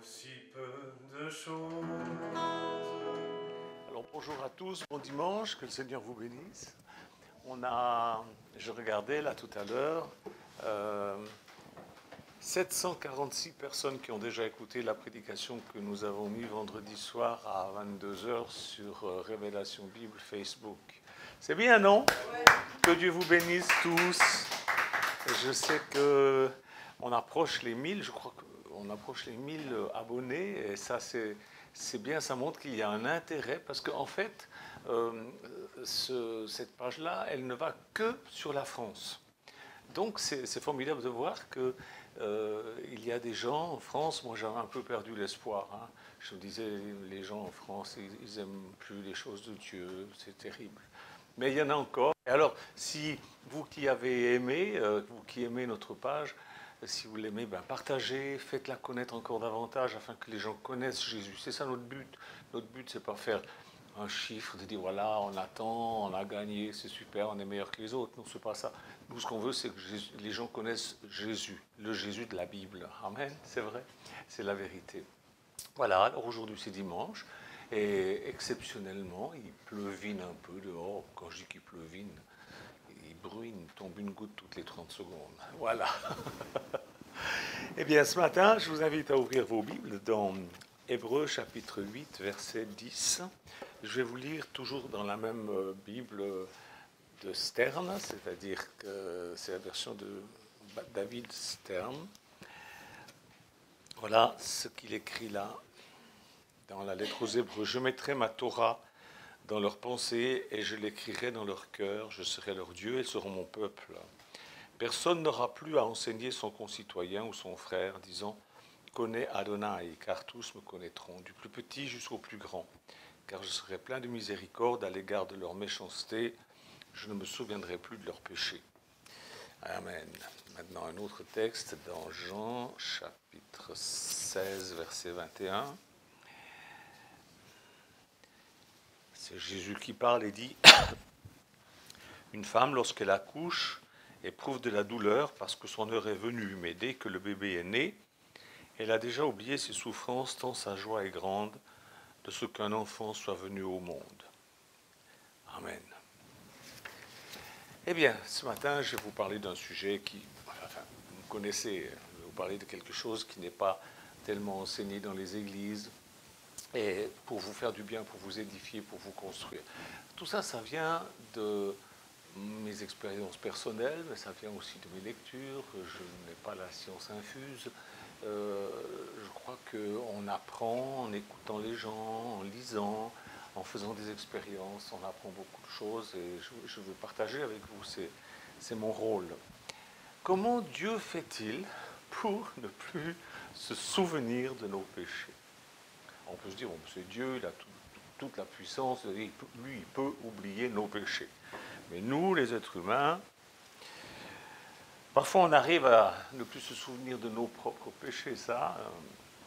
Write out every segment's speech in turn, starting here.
Si peu de choses. Alors bonjour à tous, bon dimanche, que le Seigneur vous bénisse. Je regardais là tout à l'heure, 746 personnes qui ont déjà écouté la prédication que nous avons mise vendredi soir à 22 heures sur Révélation Bible Facebook. C'est bien, non? Que Dieu vous bénisse tous. Je sais que on approche les 1000, je crois qu'on approche les 1000 abonnés, et ça c'est bien, ça montre qu'il y a un intérêt, parce qu'en fait, cette page-là, elle ne va que sur la France. Donc c'est formidable de voir qu'il y a des gens en France. Moi j'avais un peu perdu l'espoir, hein. Je me disais, les gens en France, ils n'aiment plus les choses de Dieu, c'est terrible. Mais il y en a encore. Et alors, si vous qui avez aimé, vous qui aimez notre page, si vous l'aimez, ben partagez, faites-la connaître encore davantage afin que les gens connaissent Jésus. C'est ça notre but. Notre but, c'est pas faire un chiffre, de dire voilà, on attend, on a gagné, c'est super, on est meilleur que les autres. Non, c'est pas ça. Nous, ce qu'on veut, c'est que les gens connaissent Jésus, le Jésus de la Bible. Amen, c'est vrai, c'est la vérité. Voilà, alors aujourd'hui c'est dimanche, et exceptionnellement, il pleuvine un peu dehors. Quand je dis qu'il pleuvine, il bruine, tombe une goutte toutes les 30 secondes. Voilà. Eh bien, ce matin, je vous invite à ouvrir vos Bibles dans Hébreux chapitre 8, verset 10. Je vais vous lire toujours dans la même Bible de Stern, c'est-à-dire que c'est la version de David Stern. Voilà ce qu'il écrit là dans la lettre aux Hébreux. Je mettrai ma Torah dans leurs pensées et je l'écrirai dans leur cœur. Je serai leur Dieu et ils seront mon peuple. Personne n'aura plus à enseigner son concitoyen ou son frère, disant « Connais Adonai », car tous me connaîtront, du plus petit jusqu'au plus grand. Car je serai plein de miséricorde à l'égard de leur méchanceté. Je ne me souviendrai plus de leurs péchés. Amen. Maintenant, un autre texte dans Jean, chapitre 16, verset 21. C'est Jésus qui parle et dit « Une femme, lorsqu'elle accouche, éprouve de la douleur parce que son heure est venue, mais dès que le bébé est né, elle a déjà oublié ses souffrances tant sa joie est grande de ce qu'un enfant soit venu au monde. » Amen. Eh bien, ce matin, je vais vous parler d'un sujet qui, enfin, vous connaissez, je vais vous parler de quelque chose qui n'est pas tellement enseigné dans les églises, et pour vous faire du bien, pour vous édifier, pour vous construire. Tout ça, ça vient de mes expériences personnelles, mais ça vient aussi de mes lectures. Je n'ai pas la science infuse. Je crois qu'on apprend en écoutant les gens, en lisant, en faisant des expériences, on apprend beaucoup de choses et je veux partager avec vous, c'est mon rôle. Comment Dieu fait-il pour ne plus se souvenir de nos péchés? On peut se dire, bon, c'est Dieu, il a toute la puissance, lui, il peut oublier nos péchés. Mais nous, les êtres humains, parfois on arrive à ne plus se souvenir de nos propres péchés, ça,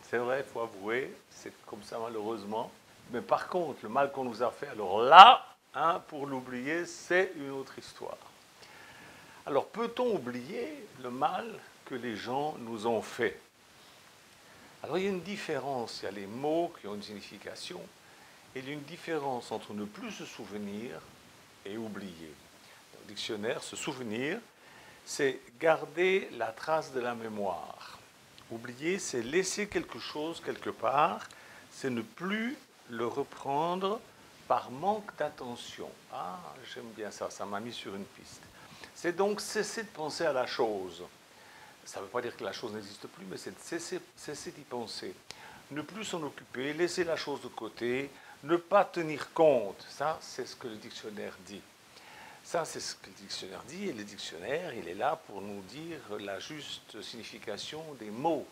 c'est vrai, il faut avouer, c'est comme ça malheureusement. Mais par contre, le mal qu'on nous a fait, alors là, hein, pour l'oublier, c'est une autre histoire. Alors peut-on oublier le mal que les gens nous ont fait? Alors il y a une différence, il y a les mots qui ont une signification, et il y a une différence entre ne plus se souvenir et oublier. Dans le dictionnaire, se souvenir, c'est garder la trace de la mémoire. Oublier, c'est laisser quelque chose quelque part, c'est ne plus le reprendre par manque d'attention. Ah, j'aime bien ça, ça m'a mis sur une piste. C'est donc cesser de penser à la chose. Ça ne veut pas dire que la chose n'existe plus, mais c'est de cesser d'y penser. Ne plus s'en occuper, laisser la chose de côté, ne pas tenir compte. Ça, c'est ce que le dictionnaire dit. Ça, c'est ce que le dictionnaire dit, et le dictionnaire, il est là pour nous dire la juste signification des mots.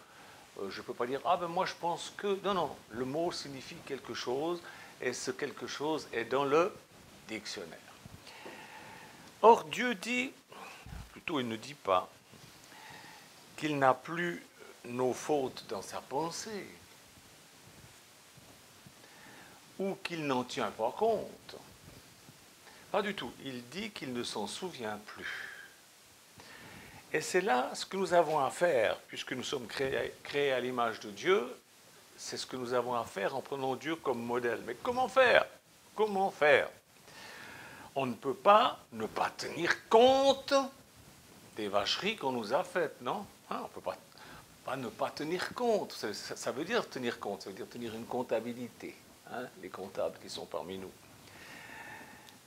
Je ne peux pas dire, ah ben moi je pense que... Non, non, le mot signifie quelque chose, et ce quelque chose est dans le dictionnaire. Or, Dieu dit, plutôt il ne dit pas, qu'il n'a plus nos fautes dans sa pensée, ou qu'il n'en tient pas compte. Pas du tout. Il dit qu'il ne s'en souvient plus. Et c'est là ce que nous avons à faire, puisque nous sommes créés à l'image de Dieu. c'est ce que nous avons à faire en prenant Dieu comme modèle. Mais comment faire? Comment faire? On ne peut pas ne pas tenir compte des vacheries qu'on nous a faites, non? On ne peut pas ne pas tenir compte. Ça veut dire tenir compte, ça veut dire tenir une comptabilité, les comptables qui sont parmi nous.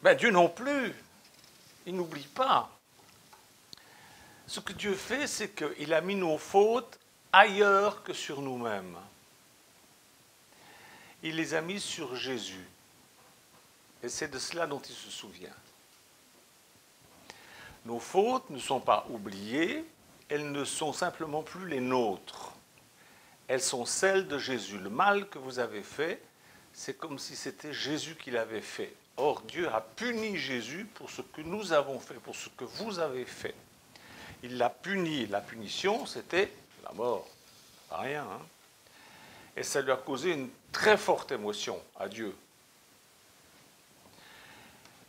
Ben, Dieu non plus, il n'oublie pas. Ce que Dieu fait, c'est qu'il a mis nos fautes ailleurs que sur nous-mêmes. Il les a mis sur Jésus. Et c'est de cela dont il se souvient. Nos fautes ne sont pas oubliées, elles ne sont simplement plus les nôtres. Elles sont celles de Jésus. Le mal que vous avez fait, c'est comme si c'était Jésus qui l'avait fait. Or, Dieu a puni Jésus pour ce que nous avons fait, pour ce que vous avez fait. Il l'a puni. La punition, c'était la mort. Pas rien, hein? Et ça lui a causé une très forte émotion à Dieu.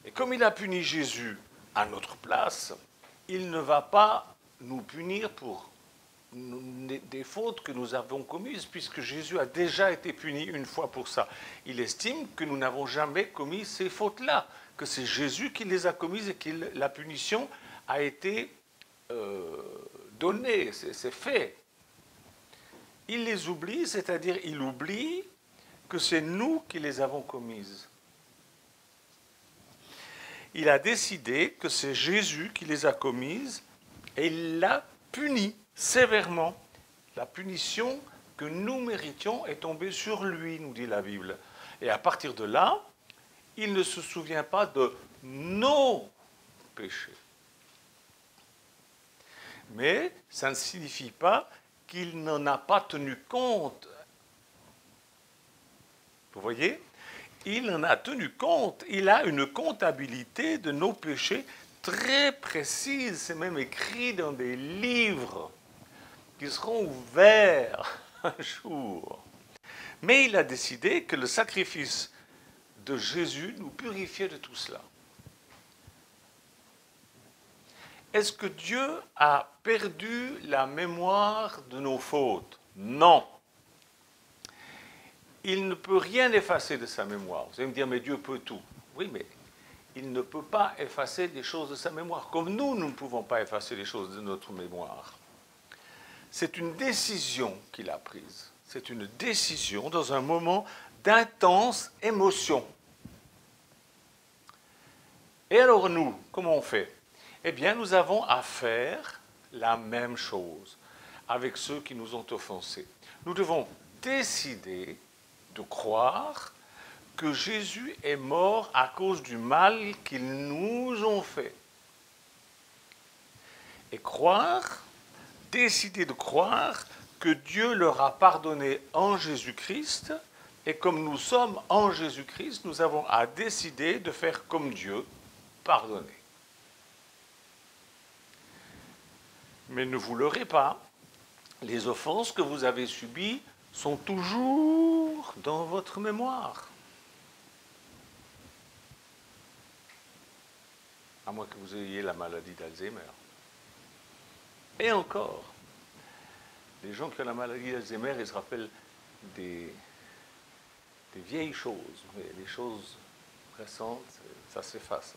Et comme il a puni Jésus à notre place, il ne va pas nous punir pour des fautes que nous avons commises, puisque Jésus a déjà été puni une fois pour ça. Il estime que nous n'avons jamais commis ces fautes-là, que c'est Jésus qui les a commises et que la punition a été donnée, c'est fait. Il les oublie, c'est-à-dire il oublie que c'est nous qui les avons commises. Il a décidé que c'est Jésus qui les a commises et il l'a puni sévèrement. La punition que nous méritions est tombée sur lui, nous dit la Bible. Et à partir de là, il ne se souvient pas de nos péchés. Mais ça ne signifie pas qu'il n'en a pas tenu compte. Vous voyez ? Il en a tenu compte. Il a une comptabilité de nos péchés très précise. C'est même écrit dans des livres qui seront ouverts un jour. Mais il a décidé que le sacrifice de Jésus nous purifiait de tout cela. Est-ce que Dieu a perdu la mémoire de nos fautes? Non. Il ne peut rien effacer de sa mémoire. Vous allez me dire, mais Dieu peut tout. Oui, mais il ne peut pas effacer des choses de sa mémoire, comme nous ne pouvons pas effacer les choses de notre mémoire. C'est une décision qu'il a prise. C'est une décision dans un moment d'intense émotion. Et alors nous, comment on fait? Eh bien, nous avons à faire la même chose avec ceux qui nous ont offensés. Nous devons décider de croire que Jésus est mort à cause du mal qu'ils nous ont fait. Et croire, décider de croire que Dieu leur a pardonné en Jésus-Christ, et comme nous sommes en Jésus-Christ, nous avons à décider de faire comme Dieu, pardonner. Mais ne vous leurrez pas, les offenses que vous avez subies sont toujours dans votre mémoire. À moins que vous ayez la maladie d'Alzheimer. Et encore, les gens qui ont la maladie d'Alzheimer, ils se rappellent des vieilles choses, mais les choses récentes, ça s'efface.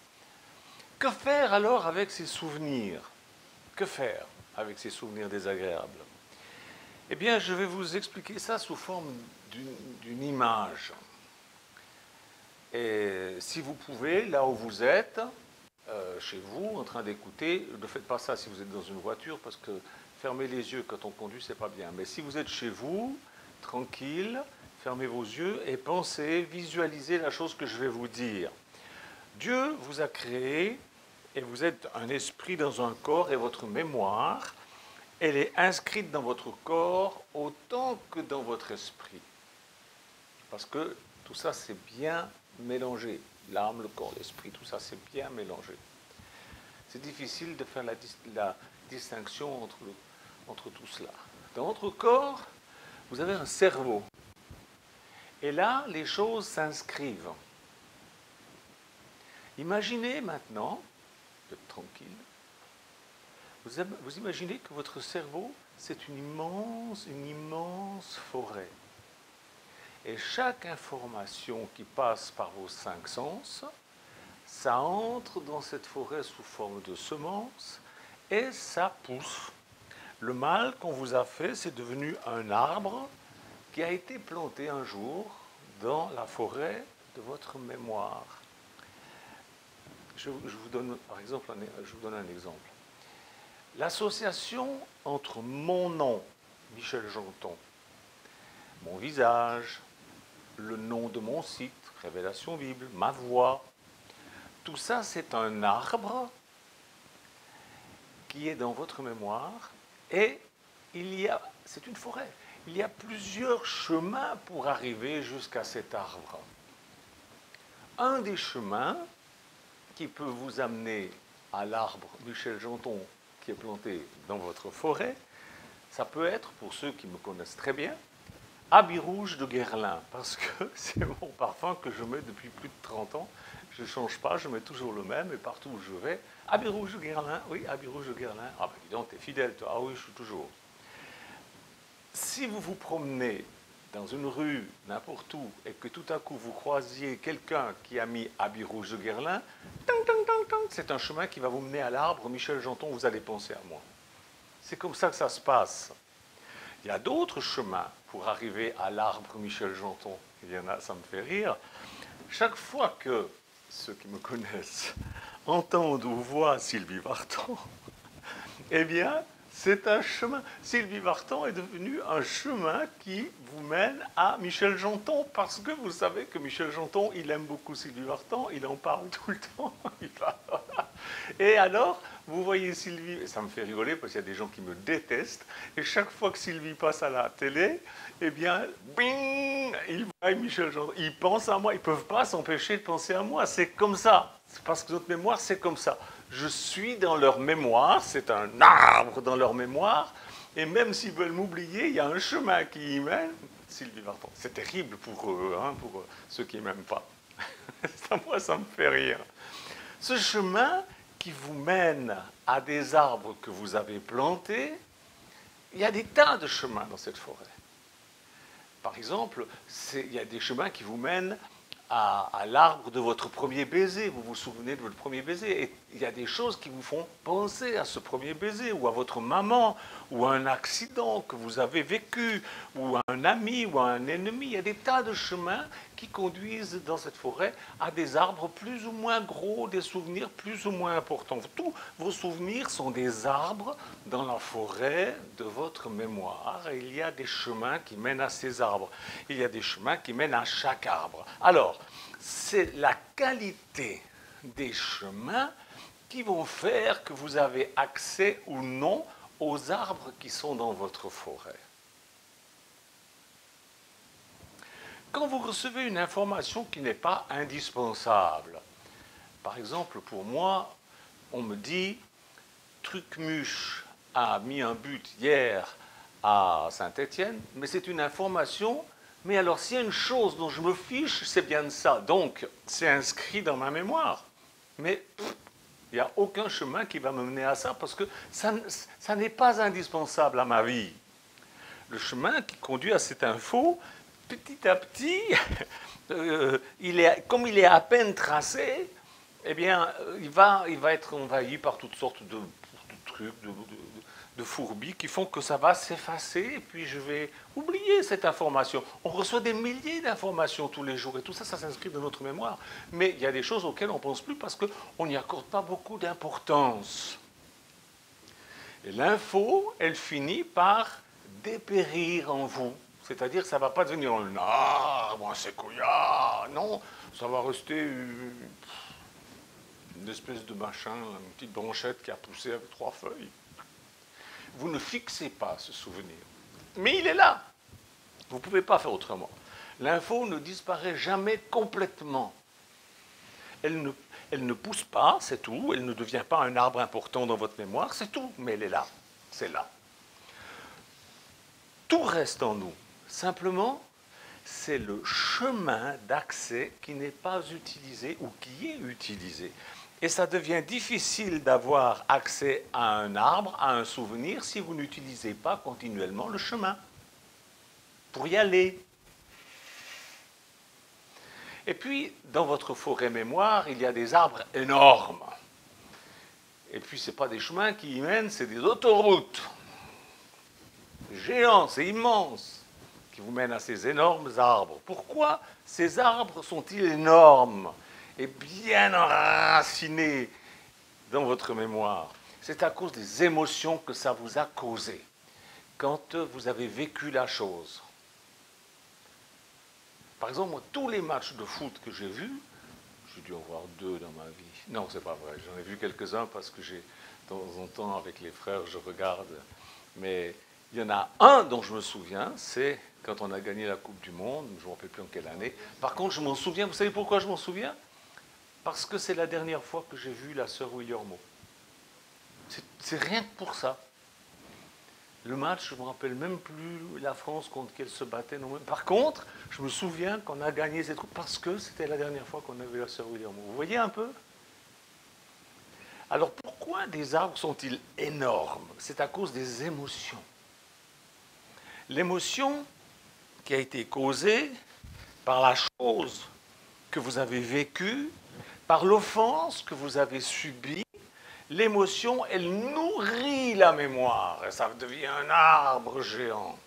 Que faire alors avec ces souvenirs? Que faire avec ces souvenirs désagréables? Eh bien, je vais vous expliquer ça sous forme d'une image. Et si vous pouvez, là où vous êtes, chez vous, en train d'écouter, ne faites pas ça si vous êtes dans une voiture, parce que fermer les yeux quand on conduit, c'est pas bien. Mais si vous êtes chez vous, tranquille, fermez vos yeux et pensez, visualisez la chose que je vais vous dire. Dieu vous a créé et vous êtes un esprit dans un corps et votre mémoire, elle est inscrite dans votre corps autant que dans votre esprit. Parce que tout ça, c'est bien mélangé. L'âme, le corps, l'esprit, tout ça, c'est bien mélangé. C'est difficile de faire la distinction entre tout cela. Dans votre corps, vous avez un cerveau. Et là, les choses s'inscrivent. Imaginez maintenant, vous êtes tranquille, vous imaginez que votre cerveau, c'est une immense forêt. Et chaque information qui passe par vos 5 sens, ça entre dans cette forêt sous forme de semence et ça pousse. Le mal qu'on vous a fait, c'est devenu un arbre qui a été planté un jour dans la forêt de votre mémoire. Je vous donne, par exemple, je vous donne un exemple. L'association entre mon nom, Michel Janton, mon visage, le nom de mon site, Révélation Bible, ma voix, tout ça c'est un arbre qui est dans votre mémoire et c'est une forêt. Il y a plusieurs chemins pour arriver jusqu'à cet arbre. Un des chemins qui peut vous amener à l'arbre Michel Janton qui est planté dans votre forêt, ça peut être, pour ceux qui me connaissent très bien, Habit Rouge de Guerlain, parce que c'est mon parfum que je mets depuis plus de 30 ans. Je ne change pas, je mets toujours le même, et partout où je vais, Habit Rouge de Guerlain, oui, Habit Rouge de Guerlain. Ah ben dis donc, t'es fidèle, toi. Ah oui, je suis toujours. Si vous vous promenez dans une rue, n'importe où, et que tout à coup vous croisiez quelqu'un qui a mis Habit Rouge de Guerlain, c'est un chemin qui va vous mener à l'arbre Michel Janton, vous allez penser à moi. C'est comme ça que ça se passe. Il y a d'autres chemins pour arriver à l'arbre Michel Janton. Il y en a, ça me fait rire. Chaque fois que ceux qui me connaissent entendent ou voient Sylvie Vartan, eh bien, c'est un chemin. Sylvie Vartan est devenu un chemin qui vous mène à Michel Janton, parce que vous savez que Michel Janton, il aime beaucoup Sylvie Vartan, il en parle tout le temps. Et alors, vous voyez Sylvie, ça me fait rigoler parce qu'il y a des gens qui me détestent, et chaque fois que Sylvie passe à la télé, eh bien, bing, ils voient Michel Janton, ils pensent à moi, ils ne peuvent pas s'empêcher de penser à moi, c'est comme ça, c'est parce que notre mémoire, c'est comme ça. Je suis dans leur mémoire, c'est un arbre dans leur mémoire, et même s'ils veulent m'oublier, il y a un chemin qui y mène. Sylvie Vartan, c'est terrible pour eux, hein, pour ceux qui ne m'aiment pas. Moi, ça me fait rire. Ce chemin qui vous mène à des arbres que vous avez plantés, il y a des tas de chemins dans cette forêt. Par exemple, il y a des chemins qui vous mènent à l'arbre de votre premier baiser. Vous vous souvenez de votre premier baiser. Et il y a des choses qui vous font penser à ce premier baiser, ou à votre maman, ou à un accident que vous avez vécu, ou à un ami, ou à un ennemi. Il y a des tas de chemins qui conduisent dans cette forêt à des arbres plus ou moins gros, des souvenirs plus ou moins importants. Tous vos souvenirs sont des arbres dans la forêt de votre mémoire. Et il y a des chemins qui mènent à ces arbres. Il y a des chemins qui mènent à chaque arbre. Alors, c'est la qualité des chemins qui vont faire que vous avez accès ou non aux arbres qui sont dans votre forêt. Quand vous recevez une information qui n'est pas indispensable, par exemple pour moi, on me dit Trucmuche a mis un but hier à Saint-Étienne, mais c'est une information, mais alors s'il y a une chose dont je me fiche, c'est bien de ça. Donc c'est inscrit dans ma mémoire. Mais il n'y a aucun chemin qui va me mener à ça parce que ça n'est pas indispensable à ma vie. Le chemin qui conduit à cette info, petit à petit, comme il est à peine tracé, eh bien, il va être envahi par toutes sortes de trucs, de fourmis qui font que ça va s'effacer et puis je vais oublier cette information. On reçoit des milliers d'informations tous les jours et tout ça, ça s'inscrit dans notre mémoire. Mais il y a des choses auxquelles on ne pense plus parce qu'on n'y accorde pas beaucoup d'importance. Et l'info, elle finit par dépérir en vous. C'est-à-dire que ça ne va pas devenir un arbre, un séquoia. Non, ça va rester une espèce de machin, une petite branchette qui a poussé avec 3 feuilles. Vous ne fixez pas ce souvenir. Mais il est là. Vous ne pouvez pas faire autrement. L'info ne disparaît jamais complètement. Elle ne pousse pas, c'est tout. Elle ne devient pas un arbre important dans votre mémoire, c'est tout. Mais elle est là. C'est là. Tout reste en nous. Simplement, c'est le chemin d'accès qui n'est pas utilisé ou qui est utilisé. Et ça devient difficile d'avoir accès à un arbre, à un souvenir, si vous n'utilisez pas continuellement le chemin pour y aller. Et puis, dans votre forêt mémoire, il y a des arbres énormes. Et puis, ce n'est pas des chemins qui y mènent, c'est des autoroutes. Géants, c'est immense, qui vous mènent à ces énormes arbres. Pourquoi ces arbres sont-ils énormes et bien enracinés dans votre mémoire? C'est à cause des émotions que ça vous a causé quand vous avez vécu la chose. Par exemple, moi, tous les matchs de foot que j'ai vus, j'ai dû en voir 2 dans ma vie. Non, c'est pas vrai, j'en ai vu quelques-uns parce que de temps en temps, avec les frères, je regarde. Mais il y en a un dont je me souviens, c'est quand on a gagné la Coupe du Monde, je ne me rappelle plus en quelle année. Par contre, je m'en souviens, vous savez pourquoi je m'en souviens? Parce que c'est la dernière fois que j'ai vu la sœur Williamo. C'est rien que pour ça. Le match, je ne me rappelle même plus la France contre qui elle se battait. Non. Par contre, je me souviens qu'on a gagné cette coupe parce que c'était la dernière fois qu'on a vu la sœur Williamo. Vous voyez un peu? Alors pourquoi des arbres sont-ils énormes? C'est à cause des émotions. L'émotion qui a été causée par la chose que vous avez vécue, par l'offense que vous avez subie, l'émotion, elle nourrit la mémoire, et ça devient un arbre géant.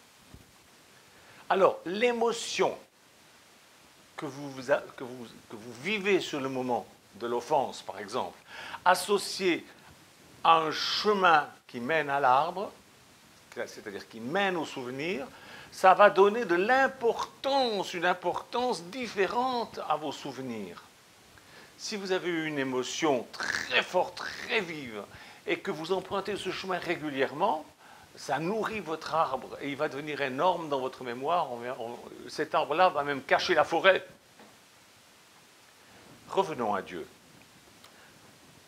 Alors, l'émotion que vous vivez sur le moment de l'offense, par exemple, associée à un chemin qui mène à l'arbre, c'est-à-dire qui mène au souvenir, ça va donner de l'importance, une importance différente à vos souvenirs. Si vous avez eu une émotion très forte, très vive, et que vous empruntez ce chemin régulièrement, ça nourrit votre arbre et il va devenir énorme dans votre mémoire. Cet arbre-là va même cacher la forêt. Revenons à Dieu.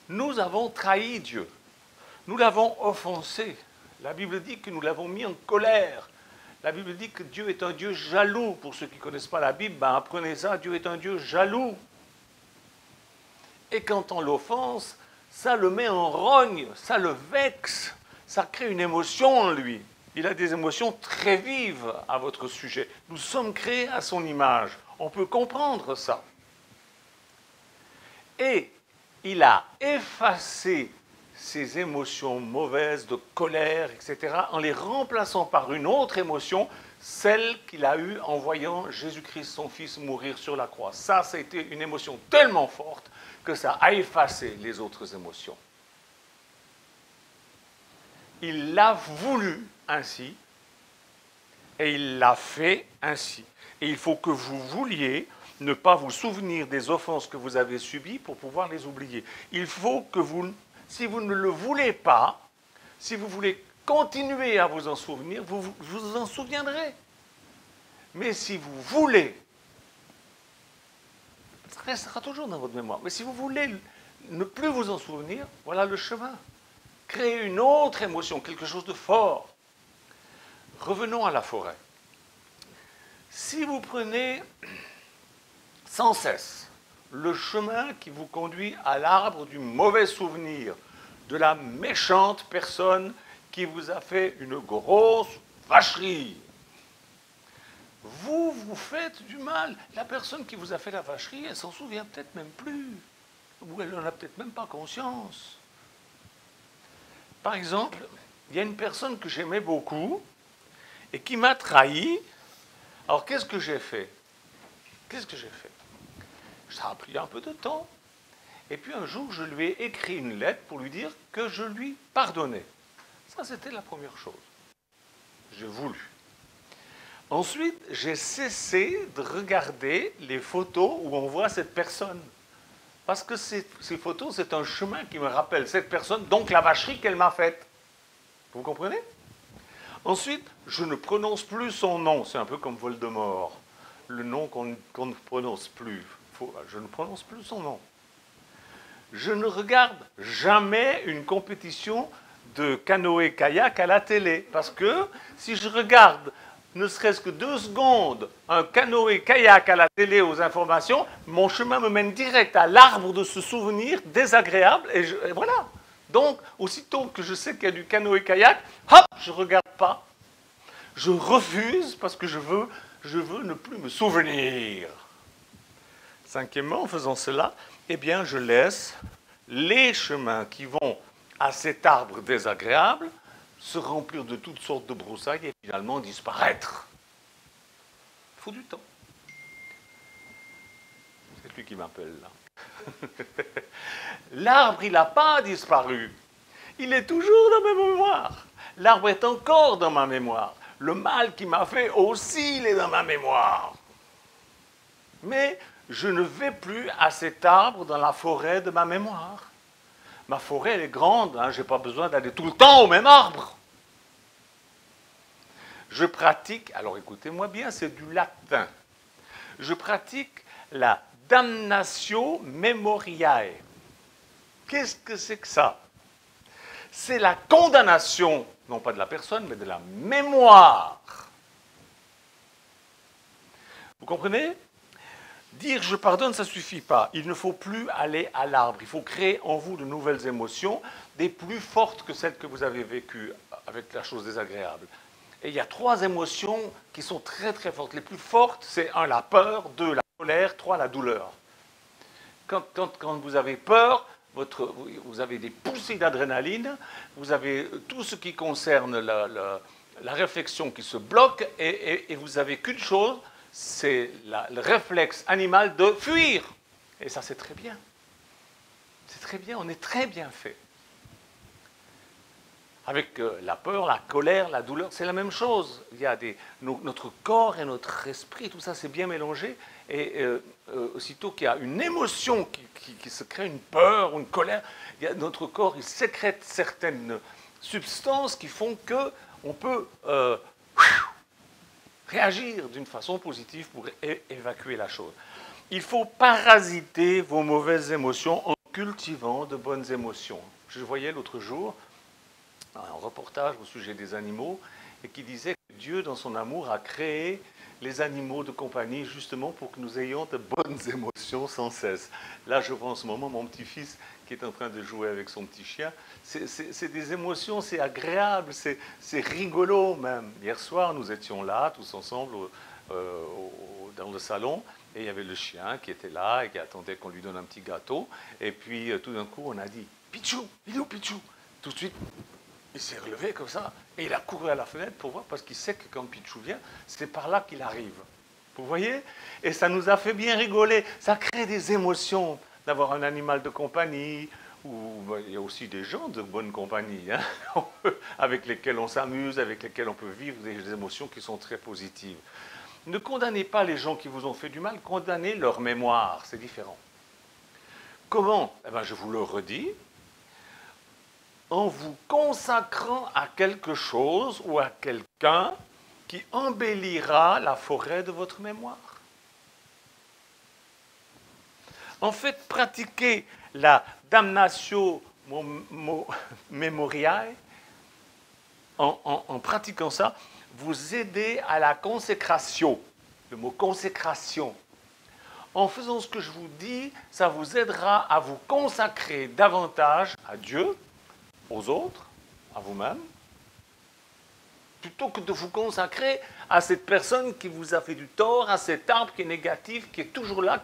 Nous avons trahi Dieu. Nous l'avons offensé. La Bible dit que nous l'avons mis en colère. La Bible dit que Dieu est un Dieu jaloux. Pour ceux qui ne connaissent pas la Bible, apprenez ça, Dieu est un Dieu jaloux. Et quand on l'offense, ça le met en rogne, ça le vexe, ça crée une émotion en lui. Il a des émotions très vives à votre sujet. Nous sommes créés à son image. On peut comprendre ça. Et il a effacé ces émotions mauvaises de colère, etc., en les remplaçant par une autre émotion, celle qu'il a eue en voyant Jésus-Christ, son Fils, mourir sur la croix. Ça a été une émotion tellement forte que ça a effacé les autres émotions. Il l'a voulu ainsi, et il l'a fait ainsi. Et il faut que vous vouliez ne pas vous souvenir des offenses que vous avez subies pour pouvoir les oublier. Il faut que vous, si vous ne le voulez pas, si vous voulez continuer à vous en souvenir, vous vous en souviendrez. Mais si vous voulez, ça restera toujours dans votre mémoire. Mais si vous voulez ne plus vous en souvenir, voilà le chemin. Créer une autre émotion, quelque chose de fort. Revenons à la forêt. Si vous prenez sans cesse le chemin qui vous conduit à l'arbre du mauvais souvenir, de la méchante personne qui vous a fait une grosse vacherie, vous vous faites du mal. La personne qui vous a fait la vacherie, elle s'en souvient peut-être même plus. Ou elle n'en a peut-être même pas conscience. Par exemple, il y a une personne que j'aimais beaucoup et qui m'a trahi. Alors qu'est-ce que j'ai fait? Ça a pris un peu de temps. Et puis un jour, je lui ai écrit une lettre pour lui dire que je lui pardonnais. Ça, c'était la première chose. J'ai voulu. Ensuite, j'ai cessé de regarder les photos où on voit cette personne. Parce que ces photos, c'est un chemin qui me rappelle cette personne, donc la vacherie qu'elle m'a faite. Vous comprenez? Ensuite, je ne prononce plus son nom. C'est un peu comme Voldemort. Le nom qu'on ne prononce plus. Je ne prononce plus son nom. Je ne regarde jamais une compétition de canoë-kayak à la télé. Parce que si je regarde ne serait-ce que 2 secondes un canoë-kayak à la télé aux informations, mon chemin me mène direct à l'arbre de ce souvenir désagréable. Et voilà. Donc, aussitôt que je sais qu'il y a du canoë-kayak, hop, je ne regarde pas. Je refuse parce que je veux ne plus me souvenir. Cinquièmement, en faisant cela, eh bien, je laisse les chemins qui vont à cet arbre désagréable se remplir de toutes sortes de broussailles et finalement disparaître. Il faut du temps. C'est lui qui m'appelle là. L'arbre, il n'a pas disparu. Il est toujours dans ma mémoire. L'arbre est encore dans ma mémoire. Le mal qu'il m'a fait aussi, il est dans ma mémoire. Mais je ne vais plus à cet arbre dans la forêt de ma mémoire. Ma forêt, elle est grande, hein, je n'ai pas besoin d'aller tout le temps au même arbre. Je pratique, alors écoutez-moi bien, c'est du latin. Je pratique la damnatio memoriae. Qu'est-ce que c'est que ça? C'est la condamnation, non pas de la personne, mais de la mémoire. Vous comprenez? Dire je pardonne, ça ne suffit pas. Il ne faut plus aller à l'arbre. Il faut créer en vous de nouvelles émotions, des plus fortes que celles que vous avez vécues avec la chose désagréable. Et il y a 3 émotions qui sont très très fortes. Les plus fortes, c'est 1, la peur, 2, la colère, 3, la douleur. Quand vous avez peur, vous avez des poussées d'adrénaline, vous avez tout ce qui concerne la réflexion qui se bloque, et vous n'avez qu'une chose, c'est le réflexe animal de fuir. Et ça, c'est très bien. C'est très bien, on est très bien fait. Avec la peur, la colère, la douleur, c'est la même chose. Il y a notre corps et notre esprit, tout ça, c'est bien mélangé. Et aussitôt qu'il y a une émotion qui se crée, une peur, une colère, notre corps, il sécrète certaines substances qui font qu'on peut réagir d'une façon positive pour évacuer la chose. Il faut parasiter vos mauvaises émotions en cultivant de bonnes émotions. Je voyais l'autre jour un reportage au sujet des animaux et qui disait que Dieu, dans son amour, a créé les animaux de compagnie justement pour que nous ayons de bonnes émotions sans cesse. Là, je vois en ce moment mon petit-fils qui est en train de jouer avec son petit chien. C'est des émotions, c'est agréable, c'est rigolo même. Hier soir, nous étions là, tous ensemble, dans le salon, et il y avait le chien qui était là et qui attendait qu'on lui donne un petit gâteau. Et puis, tout d'un coup, on a dit « Pichou, il est où Pichou ?» Tout de suite, il s'est relevé comme ça, et il a couru à la fenêtre pour voir, parce qu'il sait que quand Pichou vient, c'est par là qu'il arrive. Vous voyez? Et ça nous a fait bien rigoler. Ça crée des émotions d'avoir un animal de compagnie, ou il y a aussi des gens de bonne compagnie, hein, avec lesquels on s'amuse, avec lesquels on peut vivre des émotions qui sont très positives. Ne condamnez pas les gens qui vous ont fait du mal, condamnez leur mémoire, c'est différent. Comment? Eh bien, je vous le redis, en vous consacrant à quelque chose ou à quelqu'un qui embellira la forêt de votre mémoire. En fait, pratiquer la damnatio memoriae, en pratiquant ça, vous aidez à la consécration. Le mot consécration. En faisant ce que je vous dis, ça vous aidera à vous consacrer davantage à Dieu, aux autres, à vous-même, plutôt que de vous consacrer à cette personne qui vous a fait du tort, à cet arbre qui est négatif, qui est toujours là,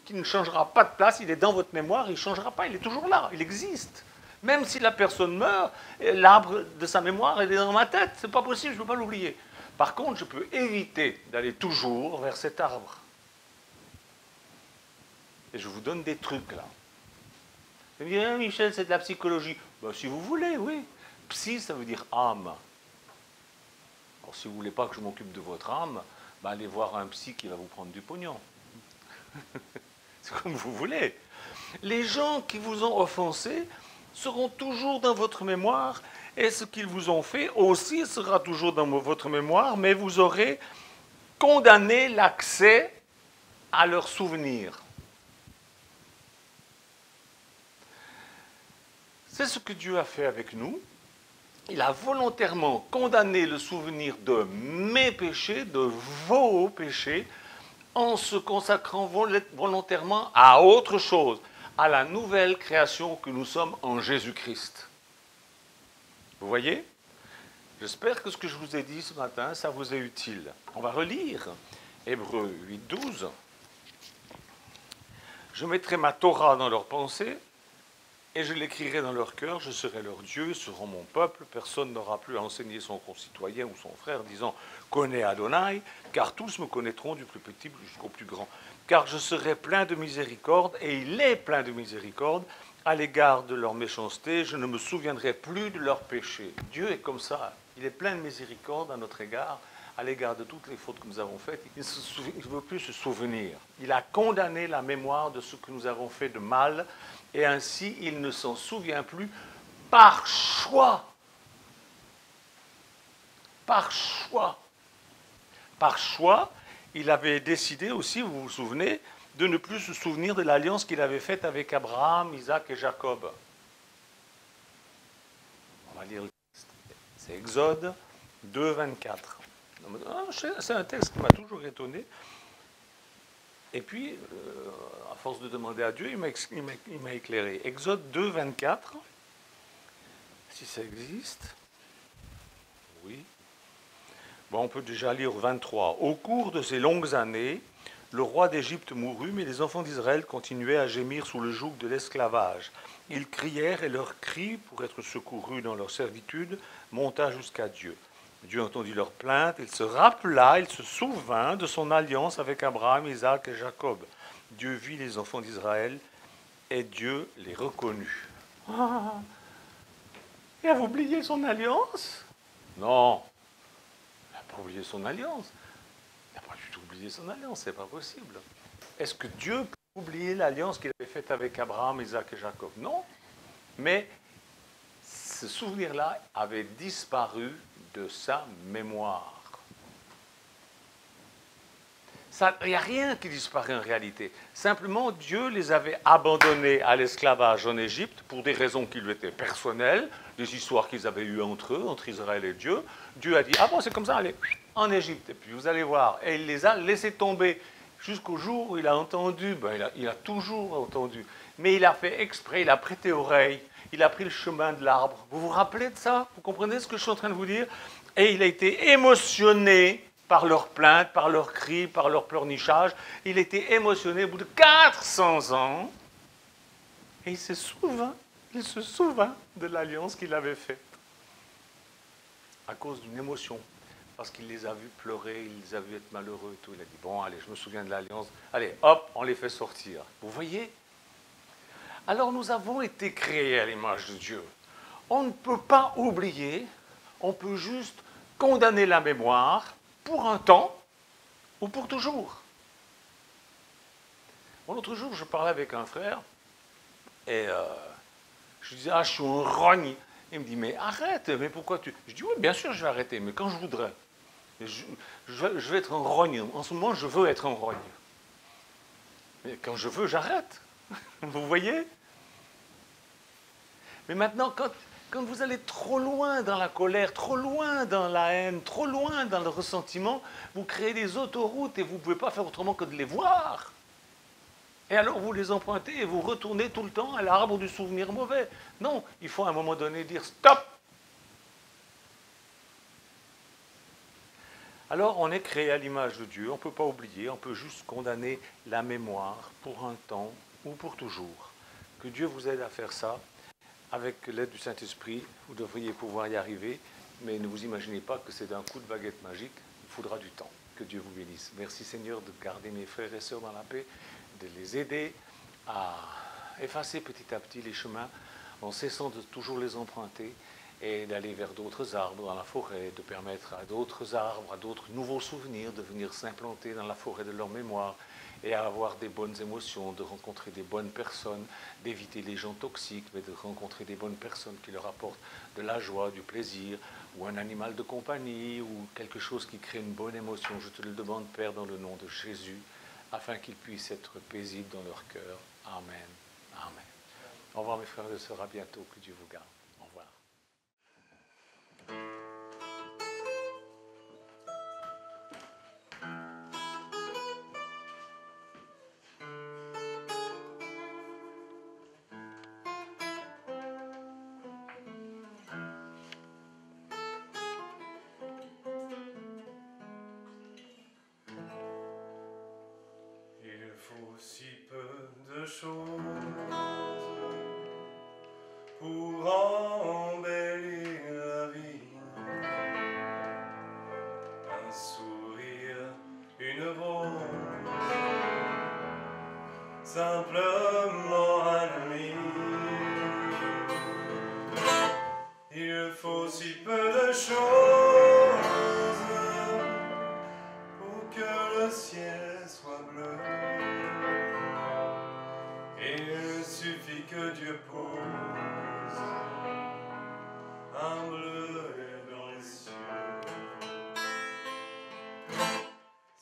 qui ne changera pas de place, il est dans votre mémoire, il ne changera pas, il est toujours là, il existe. Même si la personne meurt, l'arbre de sa mémoire, il est dans ma tête, c'est pas possible, je ne peux pas l'oublier. Par contre, je peux éviter d'aller toujours vers cet arbre. Et je vous donne des trucs là. Vous me direz, Michel, c'est de la psychologie. Ben, si vous voulez, oui. Psy, ça veut dire âme. Alors, si vous ne voulez pas que je m'occupe de votre âme, ben, allez voir un psy qui va vous prendre du pognon. C'est comme vous voulez. Les gens qui vous ont offensé seront toujours dans votre mémoire, et ce qu'ils vous ont fait aussi sera toujours dans votre mémoire, mais vous aurez condamné l'accès à leurs souvenirs. C'est ce que Dieu a fait avec nous. Il a volontairement condamné le souvenir de mes péchés, de vos péchés, en se consacrant volontairement à autre chose, à la nouvelle création que nous sommes en Jésus-Christ. Vous voyez? J'espère que ce que je vous ai dit ce matin, ça vous est utile. On va relire Hébreux 8, 12. Je mettrai ma Torah dans leurs pensées et je l'écrirai dans leur cœur. Je serai leur Dieu, ils seront mon peuple. Personne n'aura plus à enseigner son concitoyen ou son frère disant « Connais Adonai », car tous me connaîtront du plus petit jusqu'au plus grand. Car je serai plein de miséricorde, et il est plein de miséricorde, à l'égard de leur méchanceté. Je ne me souviendrai plus de leurs péchés. Dieu est comme ça. Il est plein de miséricorde à notre égard, à l'égard de toutes les fautes que nous avons faites. Il ne veut plus se souvenir. Il a condamné la mémoire de ce que nous avons fait de mal, et ainsi il ne s'en souvient plus par choix. Par choix. Par choix, il avait décidé aussi, vous vous souvenez, de ne plus se souvenir de l'alliance qu'il avait faite avec Abraham, Isaac et Jacob. On va lire le texte. C'est Exode 2, 24. C'est un texte qui m'a toujours étonné. Et puis, à force de demander à Dieu, il m'a éclairé. Exode 2, 24, si ça existe. Oui. Bon, on peut déjà lire 23. Au cours de ces longues années, le roi d'Égypte mourut, mais les enfants d'Israël continuaient à gémir sous le joug de l'esclavage. Ils crièrent et leur cri, pour être secourus dans leur servitude, monta jusqu'à Dieu. Dieu entendit leur plainte, il se rappela, il se souvint de son alliance avec Abraham, Isaac et Jacob. Dieu vit les enfants d'Israël et Dieu les reconnut. Ah, il a oublié son alliance? Non, il n'a pas oublié son alliance. Il n'a pas du tout oublié son alliance, c'est pas possible. Est-ce que Dieu peut oublier l'alliance qu'il avait faite avec Abraham, Isaac et Jacob? Non, mais ce souvenir-là avait disparu de sa mémoire. Il n'y a rien qui disparaît en réalité. Simplement, Dieu les avait abandonnés à l'esclavage en Égypte pour des raisons qui lui étaient personnelles, des histoires qu'ils avaient eues entre eux, entre Israël et Dieu. Dieu a dit, ah bon, c'est comme ça, allez, en Égypte. Et puis vous allez voir. Et il les a laissés tomber jusqu'au jour où il a entendu. Il a toujours entendu. Mais il a fait exprès, il a prêté oreille. Il a pris le chemin de l'arbre. Vous vous rappelez de ça? Vous comprenez ce que je suis en train de vous dire? Et il a été émotionné par leurs plaintes, par leurs cris, par leur pleurnichage. Il était émotionné au bout de 400 ans. Et il se souvint de l'alliance qu'il avait faite. À cause d'une émotion. Parce qu'il les a vus pleurer, il les a vus être malheureux et tout. Il a dit, bon, allez, je me souviens de l'alliance. Allez, hop, on les fait sortir. Vous voyez? Alors nous avons été créés à l'image de Dieu. On ne peut pas oublier, on peut juste condamner la mémoire pour un temps ou pour toujours. Bon, l'autre jour, je parlais avec un frère et je lui disais, ah, je suis un rogne. Il me dit, mais arrête, mais pourquoi tu... Je dis, oui, bien sûr, je vais arrêter, mais quand je voudrais. Je vais être un rogne. En ce moment, je veux être un rogne. Mais quand je veux, j'arrête. Vous voyez? Mais maintenant, quand vous allez trop loin dans la colère, trop loin dans la haine, trop loin dans le ressentiment, vous créez des autoroutes et vous ne pouvez pas faire autrement que de les voir. Et alors vous les empruntez et vous retournez tout le temps à l'arbre du souvenir mauvais. Non, il faut à un moment donné dire stop. Alors on est créé à l'image de Dieu, on ne peut pas oublier, on peut juste condamner la mémoire pour un temps ou pour toujours. Que Dieu vous aide à faire ça. Avec l'aide du Saint-Esprit, vous devriez pouvoir y arriver, mais ne vous imaginez pas que c'est d'un coup de baguette magique, il faudra du temps. Que Dieu vous bénisse. Merci Seigneur de garder mes frères et sœurs dans la paix, de les aider à effacer petit à petit les chemins en cessant de toujours les emprunter et d'aller vers d'autres arbres dans la forêt, de permettre à d'autres arbres, à d'autres nouveaux souvenirs de venir s'implanter dans la forêt de leur mémoire et à avoir des bonnes émotions, de rencontrer des bonnes personnes, d'éviter les gens toxiques, mais de rencontrer des bonnes personnes qui leur apportent de la joie, du plaisir, ou un animal de compagnie, ou quelque chose qui crée une bonne émotion. Je te le demande, Père, dans le nom de Jésus, afin qu'ils puissent être paisibles dans leur cœur. Amen. Amen. Au revoir mes frères et sœurs, à bientôt, que Dieu vous garde. Au revoir. Il faut si peu de choses pour embellir la vie. Un sourire, une rose, simplement un ami. Il faut si peu